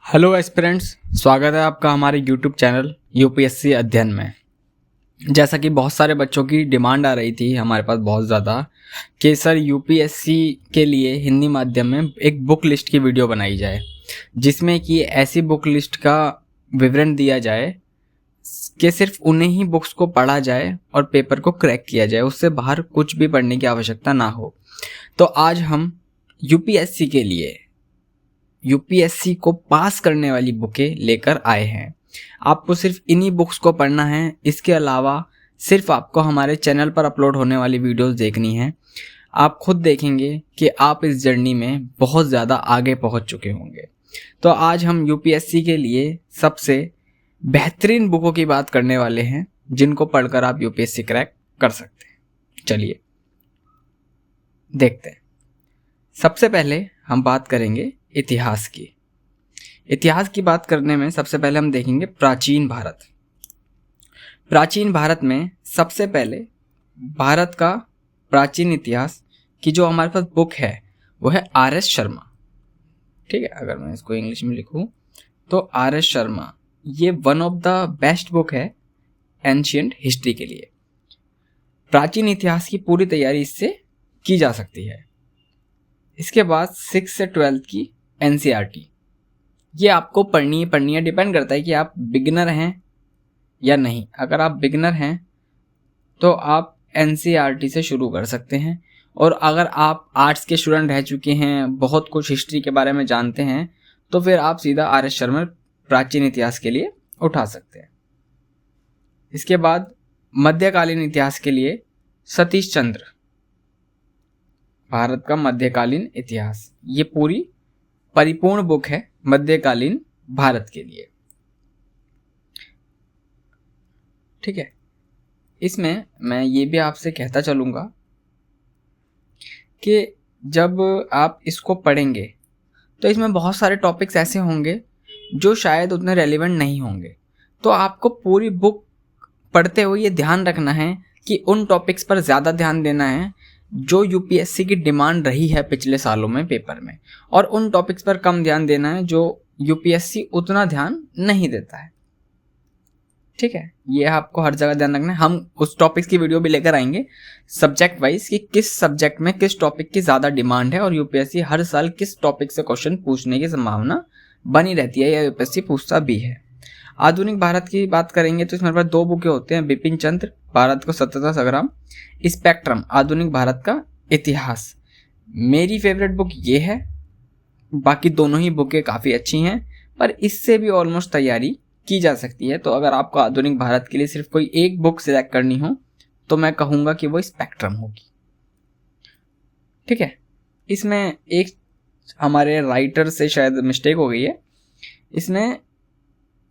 Hello aspirants, स्वागत है आपका हमारे यूट्यूब चैनल यूपीएससी अध्ययन में। जैसा कि बहुत सारे बच्चों की डिमांड आ रही थी हमारे पास बहुत ज़्यादा कि सर यूपीएससी के लिए हिंदी माध्यम में एक बुक लिस्ट की वीडियो बनाई जाए, जिसमें कि ऐसी बुक लिस्ट का विवरण दिया जाए कि सिर्फ उन्हीं ही बुक्स को पढ़ा जाए और पेपर को क्रैक किया जाए, उससे बाहर कुछ भी पढ़ने की आवश्यकता ना हो। तो आज हम यूपीएससी को पास करने वाली बुकें लेकर आए हैं। आपको सिर्फ इन्हीं बुक्स को पढ़ना है। इसके अलावा सिर्फ आपको हमारे चैनल पर अपलोड होने वाली वीडियोस देखनी है। आप खुद देखेंगे कि आप इस जर्नी में बहुत ज़्यादा आगे पहुंच चुके होंगे। तो आज हम यूपीएससी के लिए सबसे बेहतरीन बुकों की बात करने वाले हैं, जिनको पढ़कर आप यूपीएससी क्रैक कर सकते हैं। चलिए देखते हैं। सबसे पहले हम बात करेंगे इतिहास की। इतिहास की बात करने में सबसे पहले हम देखेंगे प्राचीन भारत। प्राचीन भारत में सबसे पहले भारत का प्राचीन इतिहास की जो हमारे पास बुक है वो है आर.एस. शर्मा। ठीक है, अगर मैं इसको इंग्लिश में लिखूं तो आर.एस. शर्मा ये one of the best book है एंशिएंट हिस्ट्री के लिए। प्राचीन इतिहास की पूरी तैयारी इससे की जा सकती है। इसके बाद 6 से 12 की एनसीईआरटी, ये आपको पढ़नी है, डिपेंड करता है कि आप बिगिनर हैं या नहीं। अगर आप बिगिनर हैं तो आप एनसीईआरटी से शुरू कर सकते हैं, और अगर आप आर्ट्स के स्टूडेंट रह चुके हैं, बहुत कुछ हिस्ट्री के बारे में जानते हैं, तो फिर आप सीधा आर.एस. शर्मा प्राचीन इतिहास के लिए उठा सकते हैं। इसके बाद मध्यकालीन इतिहास के लिए सतीश चंद्र, भारत का मध्यकालीन इतिहास, ये पूरी परिपूर्ण बुक है मध्यकालीन भारत के लिए। ठीक है, इसमें मैं ये भी आपसे कहता चलूँगा कि जब आप इसको पढ़ेंगे तो इसमें बहुत सारे टॉपिक्स ऐसे होंगे जो शायद उतने रेलिवेंट नहीं होंगे। तो आपको पूरी बुक पढ़ते हुए ये ध्यान रखना है कि उन टॉपिक्स पर ज़्यादा ध्यान देना है जो यूपीएससी की डिमांड रही है पिछले सालों में पेपर में, और उन टॉपिक्स पर कम ध्यान देना है जो यूपीएससी उतना ध्यान नहीं देता है। ठीक है, ये आपको हर जगह ध्यान रखना है। हम उस टॉपिक्स की वीडियो भी लेकर आएंगे सब्जेक्ट वाइज कि किस सब्जेक्ट में किस टॉपिक की ज़्यादा डिमांड है और यूपीएससी हर साल किस टॉपिक से क्वेश्चन पूछने की संभावना बनी रहती है या यूपीएससी पूछता भी है। आधुनिक भारत की बात करेंगे तो इसमें 2 बुकें होते हैं, बिपिन चंद्र भारत को स्वतंत्रता संग्राम, स्पेक्ट्रम आधुनिक भारत का इतिहास। मेरी फेवरेट बुक ये है, बाकी दोनों ही बुकें काफ़ी अच्छी हैं, पर इससे भी ऑलमोस्ट तैयारी की जा सकती है। तो अगर आपको आधुनिक भारत के लिए सिर्फ कोई एक बुक सिलेक्ट करनी हो तो मैं कहूँगा कि वो स्पेक्ट्रम होगी। ठीक है, इसमें एक हमारे राइटर से शायद मिस्टेक हो गई है। इसमें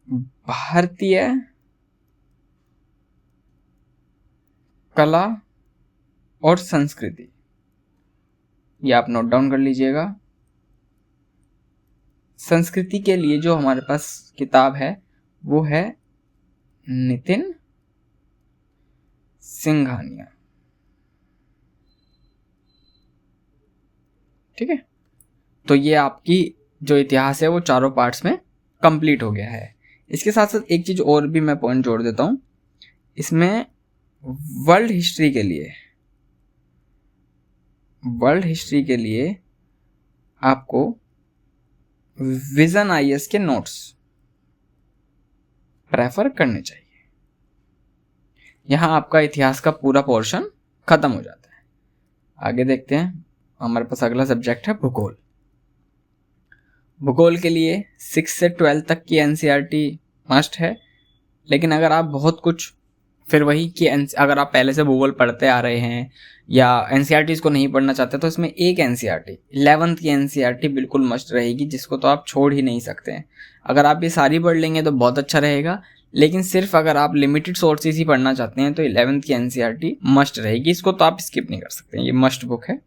भारतीय कला और संस्कृति, ये आप नोट डाउन कर लीजिएगा। संस्कृति के लिए जो हमारे पास किताब है वो है नितिन सिंघानिया। ठीक है, तो ये आपकी जो इतिहास है वो चारों पार्ट्स में कंप्लीट हो गया है। इसके साथ साथ एक चीज़ और भी मैं पॉइंट जोड़ देता हूँ। इसमें वर्ल्ड हिस्ट्री के लिए आपको विजन आईएएस के नोट्स प्रेफर करने चाहिए। यहाँ आपका इतिहास का पूरा पोर्शन खत्म हो जाता है। आगे देखते हैं, हमारे पास अगला सब्जेक्ट है भूगोल। भूगोल के लिए 6 से 12 तक की एनसीईआरटी मस्ट है, लेकिन अगर आप बहुत कुछ फिर वही कि अगर आप पहले से भूगोल पढ़ते आ रहे हैं या एनसीईआरटीज़ को नहीं पढ़ना चाहते, तो इसमें एक एनसीईआरटी 11th की एनसीईआरटी बिल्कुल मस्ट रहेगी, जिसको तो आप छोड़ ही नहीं सकते हैं। अगर आप ये सारी पढ़ लेंगे तो बहुत अच्छा रहेगा, लेकिन सिर्फ अगर आप लिमिटेड सोर्सेज ही पढ़ना चाहते हैं तो 11th की एनसीईआरटी मस्ट रहेगी। इसको तो आप स्किप नहीं कर सकते, ये मस्ट बुक है।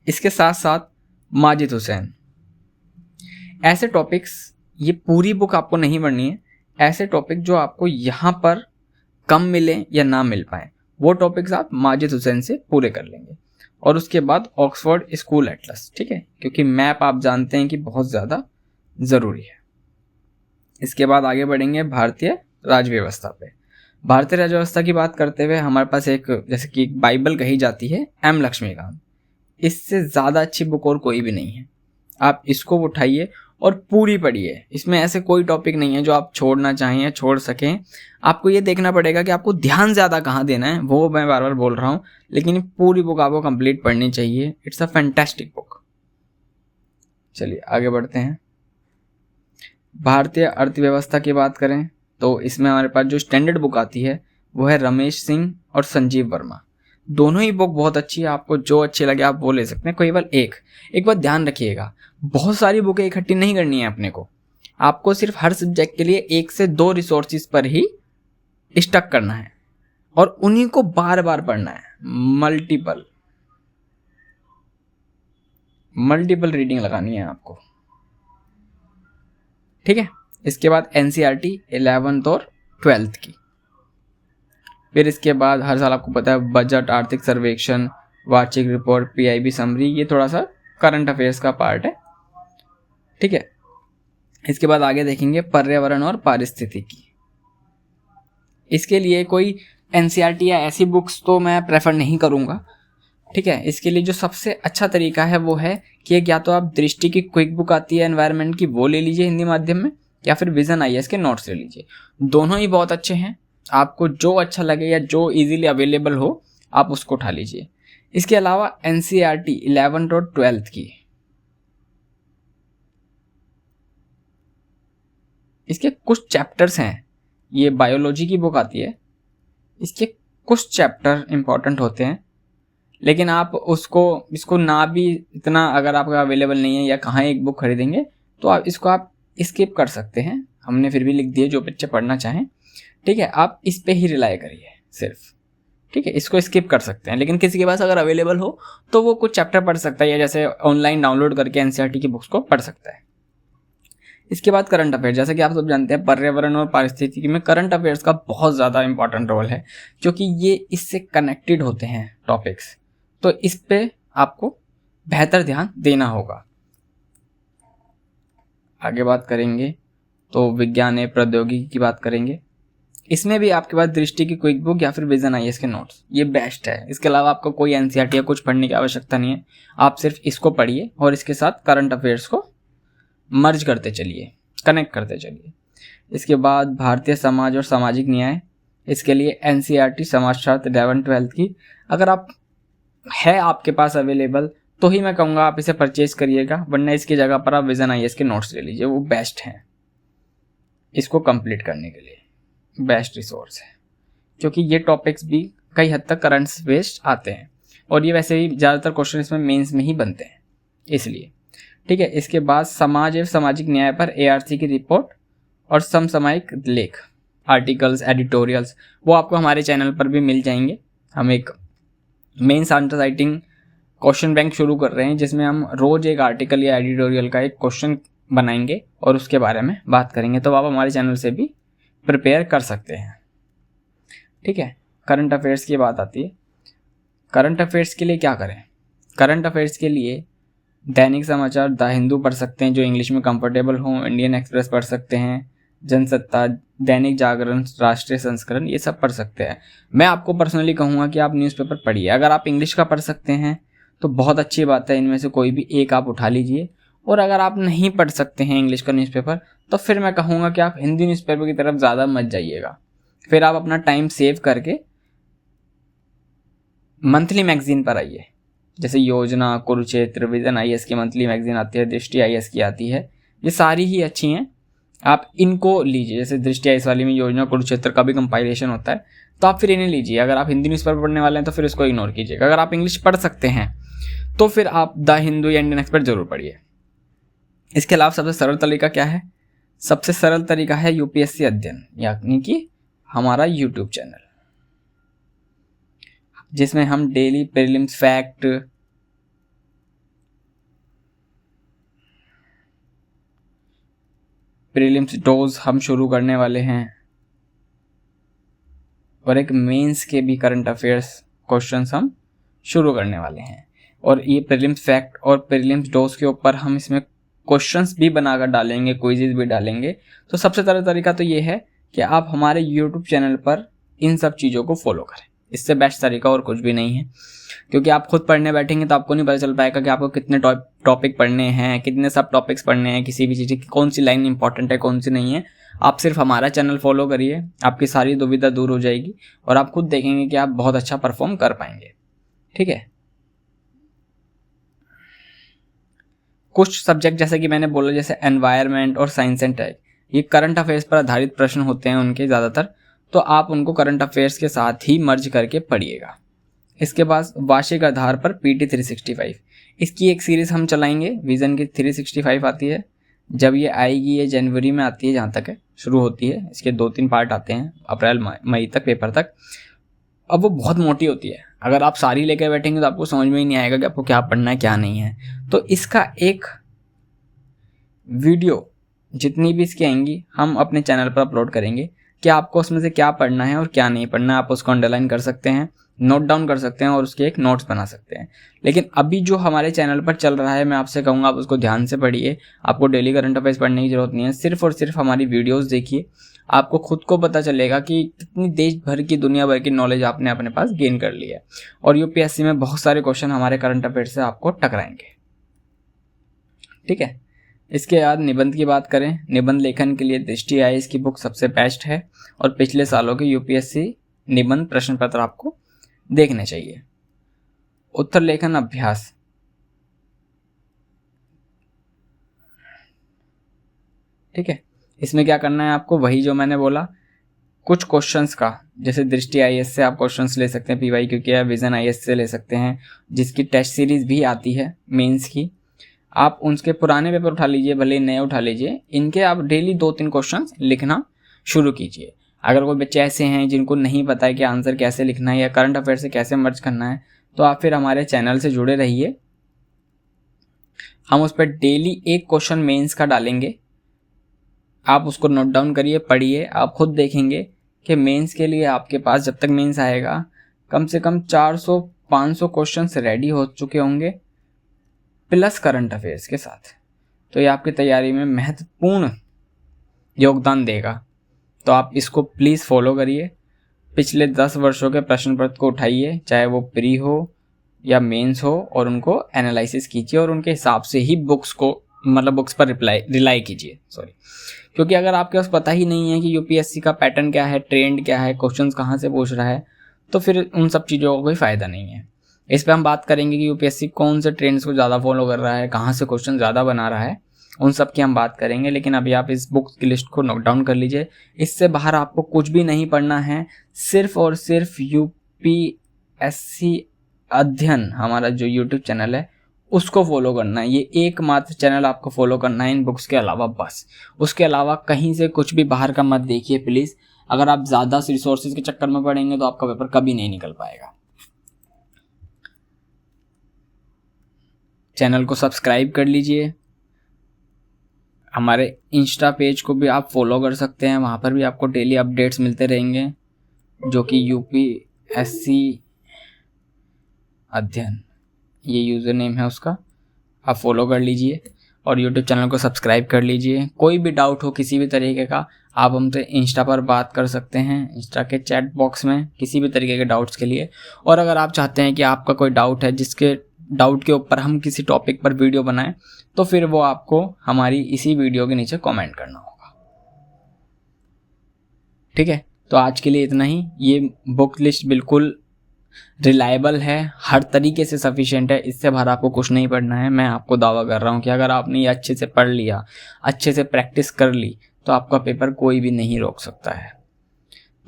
इसके साथ साथ माजिद हुसैन, ऐसे टॉपिक्स, ये पूरी बुक आपको नहीं पढ़नी है, ऐसे टॉपिक जो आपको यहाँ पर कम मिले या ना मिल पाए वो टॉपिक्स आप माजिद हुसैन से पूरे कर लेंगे। और उसके बाद ऑक्सफोर्ड स्कूल एटलस, ठीक है, क्योंकि मैप आप जानते हैं कि बहुत ज़्यादा ज़रूरी है। इसके बाद आगे बढ़ेंगे भारतीय राज्य व्यवस्था पे। भारतीय राज्य व्यवस्था की बात करते हुए हमारे पास एक, जैसे कि एक बाइबल कही जाती है, एम लक्ष्मीकांत। इससे ज़्यादा अच्छी बुक और कोई भी नहीं है। आप इसको उठाइए और पूरी पढ़िए। इसमें ऐसे कोई टॉपिक नहीं है जो आप छोड़ना चाहें या छोड़ सकें। आपको ये देखना पड़ेगा कि आपको ध्यान ज़्यादा कहाँ देना है, वो मैं बार बार बोल रहा हूँ, लेकिन पूरी बुक आपको कंप्लीट पढ़नी चाहिए। It's a fantastic book. चलिए आगे बढ़ते हैं। भारतीय अर्थव्यवस्था की बात करें तो इसमें हमारे पास जो स्टैंडर्ड बुक आती है वो है रमेश सिंह और संजीव वर्मा। दोनों ही बुक बहुत अच्छी है, आपको जो अच्छी लगे आप वो ले सकते हैं। केवल एक बात ध्यान रखिएगा, बहुत सारी बुकें इकट्ठी नहीं करनी है अपने को। आपको सिर्फ हर सब्जेक्ट के लिए 1 से 2 रिसोर्सेज पर ही स्टक करना है और उन्हीं को बार बार पढ़ना है। मल्टीपल रीडिंग लगानी है आपको, ठीक है। इसके बाद NCERT 11th और 12th की। फिर इसके बाद हर साल आपको पता है बजट, आर्थिक सर्वेक्षण, वार्षिक रिपोर्ट, PIB समरी, ये थोड़ा सा करंट अफेयर्स का पार्ट है, ठीक है। इसके बाद आगे देखेंगे पर्यावरण और पारिस्थितिकी। इसके लिए कोई NCERT या ऐसी बुक्स तो मैं प्रेफर नहीं करूँगा, ठीक है। इसके लिए जो सबसे अच्छा तरीका है वो है कि एक या तो आप दृष्टि की क्विक बुक आती है एनवायरनमेंट की, वो ले लीजिए हिंदी माध्यम में, या फिर विजन IAS के नोट्स ले लीजिए। दोनों ही बहुत अच्छे हैं, आपको जो अच्छा लगे या जो इजीली अवेलेबल हो आप उसको उठा लीजिए। इसके अलावा NCERT 11th और 12th की, इसके कुछ चैप्टर्स हैं, ये बायोलॉजी की बुक आती है, इसके कुछ चैप्टर इंपॉर्टेंट होते हैं, लेकिन आप इसको ना भी इतना अगर आपका अवेलेबल नहीं है या कहाँ एक बुक खरीदेंगे तो आप स्किप कर सकते हैं। हमने फिर भी लिख दिए जो बच्चे पढ़ना चाहें, ठीक है। आप इस पे ही रिलाई करिए सिर्फ, ठीक है। इसको स्किप कर सकते हैं, लेकिन किसी के पास अगर अवेलेबल हो तो वो कुछ चैप्टर पढ़ सकता है या जैसे ऑनलाइन डाउनलोड करके NCERT की बुक्स को पढ़ सकता है। इसके बाद करंट अफेयर, जैसे कि आप सब जानते हैं पर्यावरण और पारिस्थितिकी में करंट अफेयर्स का बहुत ज़्यादा इंपॉर्टेंट रोल है, क्योंकि ये इससे कनेक्टेड होते हैं टॉपिक्स, तो इस पे आपको बेहतर ध्यान देना होगा। आगे बात करेंगे तो विज्ञान एवं प्रौद्योगिकी की बात करेंगे। इसमें भी आपके पास दृष्टि की क्विक बुक या फिर विजन IAS के नोट्स, ये बेस्ट है। इसके अलावा आपको कोई NCERT या कुछ पढ़ने की आवश्यकता नहीं है, आप सिर्फ इसको पढ़िए और इसके साथ करंट अफेयर्स को मर्ज करते चलिए, कनेक्ट करते चलिए। इसके बाद भारतीय समाज और सामाजिक न्याय, इसके लिए NCERT समाजशास्त्र 11th 12th की अगर आपके पास अवेलेबल तो ही मैं कहूँगा आप इसे परचेज करिएगा, वरना इसकी जगह पर आप विजन IAS के नोट्स ले लीजिए, वो बेस्ट हैं इसको कंप्लीट करने के लिए, बेस्ट रिसोर्स है, क्योंकि ये टॉपिक्स भी कई हद तक करंट बेस्ड आते हैं और ये वैसे भी ज़्यादातर क्वेश्चन इसमें मेंस में ही बनते हैं, इसलिए, ठीक है। इसके बाद समाज एवं सामाजिक न्याय पर ARC की रिपोर्ट और समसामयिक लेख, आर्टिकल्स, एडिटोरियल्स, वो आपको हमारे चैनल पर भी मिल जाएंगे। हम एक mains answer writing question bank शुरू कर रहे हैं, जिसमें हम रोज एक आर्टिकल या एडिटोरियल का एक क्वेश्चन बनाएंगे और उसके बारे में बात करेंगे, तो आप हमारे चैनल से भी प्रिपेयर कर सकते हैं, ठीक है। करंट अफेयर्स की बात आती है, करंट अफेयर्स के लिए क्या करें? करंट अफेयर्स के लिए दैनिक समाचार द हिंदू पढ़ सकते हैं जो इंग्लिश में कंफर्टेबल हों, इंडियन एक्सप्रेस पढ़ सकते हैं, जनसत्ता, दैनिक जागरण, राष्ट्रीय संस्करण, ये सब पढ़ सकते हैं। मैं आपको पर्सनली कहूँगा कि आप न्यूज़पेपर पढ़िए। अगर आप इंग्लिश का पढ़ सकते हैं तो बहुत अच्छी बात है, इनमें से कोई भी एक आप उठा लीजिए, और अगर आप नहीं पढ़ सकते हैं इंग्लिश का न्यूज़पेपर तो फिर मैं कहूँगा कि आप हिंदी न्यूज़पेपर की तरफ ज़्यादा मत जाइएगा। फिर आप अपना टाइम सेव करके मंथली मैगजीन पर आइए, जैसे योजना, कुरुक्षेत्र, विजन IAS की मंथली मैगजीन आती है, दृष्टि IAS की आती है, ये सारी ही अच्छी हैं, आप इनको लीजिए। जैसे दृष्टि IAS वाली में योजना, कुरुक्षेत्र का भी कंपाइलेशन होता है, तो आप फिर इन्हें लीजिए। अगर आप हिंदी न्यूज़पेपर पढ़ने वाले हैं तो फिर इसको इग्नोर कीजिएगा। अगर आप इंग्लिश पढ़ सकते हैं तो फिर आप द हिंदू या इंडियन एक्सप्रेस जरूर पढ़िए। इसके अलावा सबसे सरल तरीका क्या है? सबसे सरल तरीका है UPSC अध्ययन, यानी कि हमारा YouTube चैनल, जिसमें हम daily prelims fact, prelims dose हम शुरू करने वाले हैं, और एक मेंस के भी करंट अफेयर्स क्वेश्चंस हम शुरू करने वाले हैं। और ये प्रीलिम्स फैक्ट और प्रीलिम्स डोज के ऊपर हम इसमें क्वेश्चंस भी बनाकर डालेंगे, क्विज़ेस भी डालेंगे। तो सबसे तरीका तो ये है कि आप हमारे यूट्यूब चैनल पर इन सब चीज़ों को फॉलो करें। इससे बेस्ट तरीका और कुछ भी नहीं है, क्योंकि आप खुद पढ़ने बैठेंगे तो आपको नहीं पता चल पाएगा कि आपको कितने टॉपिक पढ़ने हैं, कितने सब टॉपिक्स पढ़ने हैं, किसी भी चीज़ की कौन सी लाइन इंपॉर्टेंट है, कौन सी नहीं है। आप सिर्फ हमारा चैनल फॉलो करिए, आपकी सारी दुविधा दूर हो जाएगी और आप खुद देखेंगे कि आप बहुत अच्छा परफॉर्म कर पाएंगे। ठीक है। कुछ सब्जेक्ट जैसे कि मैंने बोला, जैसे एनवायरनमेंट और साइंस एंड टेक, ये करंट अफेयर्स पर आधारित प्रश्न होते हैं उनके ज़्यादातर, तो आप उनको करंट अफेयर्स के साथ ही मर्ज करके पढ़िएगा। इसके बाद वार्षिक आधार पर PT 365, इसकी एक सीरीज़ हम चलाएंगे। विज़न की 365 आती है, जब ये आएगी ये जनवरी में आती है, जहाँ तक है शुरू होती है। इसके 2-3 पार्ट आते हैं अप्रैल मई तक, पेपर तक। अब वो बहुत मोटी होती है, अगर आप सारी लेकर बैठेंगे तो आपको समझ में ही नहीं आएगा कि आपको क्या पढ़ना है क्या नहीं है। तो इसका एक वीडियो जितनी भी इसकी आएंगी हम अपने चैनल पर अपलोड करेंगे कि आपको उसमें से क्या पढ़ना है और क्या नहीं पढ़ना है। आप उसको अंडरलाइन कर सकते हैं, नोट डाउन कर सकते हैं और उसके एक नोट्स बना सकते हैं। लेकिन अभी जो हमारे चैनल पर चल रहा है, मैं आपसे कहूँगा आप उसको ध्यान से पढ़िए। आपको डेली करंट अफेयर्स पढ़ने की जरूरत नहीं है, सिर्फ और सिर्फ हमारी वीडियोस देखिए। आपको खुद को पता चलेगा कि कितनी देश भर की, दुनिया भर की नॉलेज आपने अपने पास गेन कर ली है। और UPSC में बहुत सारे क्वेश्चन हमारे करंट अफेयर्स से आपको टकराएंगे। ठीक है। इसके बाद निबंध की बात करें, निबंध लेखन के लिए दृष्टि IAS की बुक सबसे बेस्ट है और पिछले सालों के UPSC निबंध प्रश्न पत्र आपको देखने चाहिए। उत्तर लेखन अभ्यास, ठीक है। इसमें क्या करना है आपको, वही जो मैंने बोला, कुछ क्वेश्चंस का, जैसे दृष्टि IAS से आप क्वेश्चंस ले सकते हैं, PYQ के, या विजन IAS से ले सकते हैं, जिसकी टेस्ट सीरीज भी आती है मेंस की। आप उनके पुराने पेपर उठा लीजिए, भले नए उठा लीजिए, इनके आप डेली 2-3 क्वेश्चंस लिखना शुरू कीजिए। अगर कोई बच्चे ऐसे हैं जिनको नहीं पता है कि आंसर कैसे लिखना है या करंट अफेयर से कैसे मर्ज करना है, तो आप फिर हमारे चैनल से जुड़े रहिए। हम उस पर डेली एक क्वेश्चन मेंस का डालेंगे, आप उसको नोट डाउन करिए, पढ़िए। आप खुद देखेंगे कि मेंस के लिए आपके पास जब तक मेंस आएगा कम से कम 400-500 क्वेश्चंस रेडी हो चुके होंगे, प्लस करंट अफेयर्स के साथ। तो ये आपकी तैयारी में महत्वपूर्ण योगदान देगा। तो आप इसको प्लीज़ फॉलो करिए। पिछले 10 वर्षों के प्रश्न पत्र को उठाइए, चाहे वो प्री हो या मेंस हो, और उनको एनालिसिस कीजिए और उनके हिसाब से ही बुक्स पर रिलाई कीजिए। क्योंकि अगर आपके पास पता ही नहीं है कि UPSC का पैटर्न क्या है, ट्रेंड क्या है, क्वेश्चंस कहाँ से पूछ रहा है, तो फिर उन सब चीज़ों का कोई फ़ायदा नहीं है। इस पर हम बात करेंगे कि UPSC कौन से ट्रेंड्स को ज़्यादा फॉलो कर रहा है, कहाँ से क्वेश्चन ज़्यादा बना रहा है, उन सब की हम बात करेंगे। लेकिन अभी आप इस बुक की लिस्ट को नोट डाउन कर लीजिए। इससे बाहर आपको कुछ भी नहीं पढ़ना है, सिर्फ और सिर्फ UPSC अध्ययन, हमारा जो YouTube चैनल है उसको फॉलो करना है। ये एकमात्र चैनल आपको फॉलो करना है इन बुक्स के अलावा, बस। उसके अलावा कहीं से कुछ भी बाहर का मत देखिए प्लीज़। अगर आप ज़्यादा रिसोर्सेज के चक्कर में पढ़ेंगे तो आपका पेपर कभी नहीं निकल पाएगा। चैनल को सब्सक्राइब कर लीजिए। हमारे इंस्टा पेज को भी आप फॉलो कर सकते हैं, वहाँ पर भी आपको डेली अपडेट्स मिलते रहेंगे, जो कि UPSC अध्ययन, ये यूज़र नेम है उसका, आप फॉलो कर लीजिए और यूट्यूब चैनल को सब्सक्राइब कर लीजिए। कोई भी डाउट हो किसी भी तरीके का, आप हमसे इंस्टा पर बात कर सकते हैं, इंस्टा के चैट बॉक्स में, किसी भी तरीके के डाउट्स के लिए। और अगर आप चाहते हैं कि आपका कोई डाउट है, जिसके डाउट के ऊपर हम किसी टॉपिक पर वीडियो बनाएं, तो फिर वो आपको हमारी इसी वीडियो के नीचे कमेंट करना होगा। ठीक है। तो आज के लिए इतना ही। ये बुक लिस्ट बिल्कुल रिलायबल है, हर तरीके से सफिशिएंट है। इससे बाहर आपको कुछ नहीं पढ़ना है। मैं आपको दावा कर रहा हूँ कि अगर आपने ये अच्छे से पढ़ लिया, अच्छे से प्रैक्टिस कर ली, तो आपका पेपर कोई भी नहीं रोक सकता है।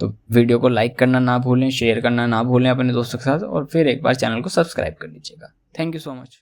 तो वीडियो को लाइक करना ना भूलें, शेयर करना ना भूलें अपने दोस्तों के साथ, और फिर एक बार चैनल को सब्सक्राइब कर लीजिएगा। Thank you so much.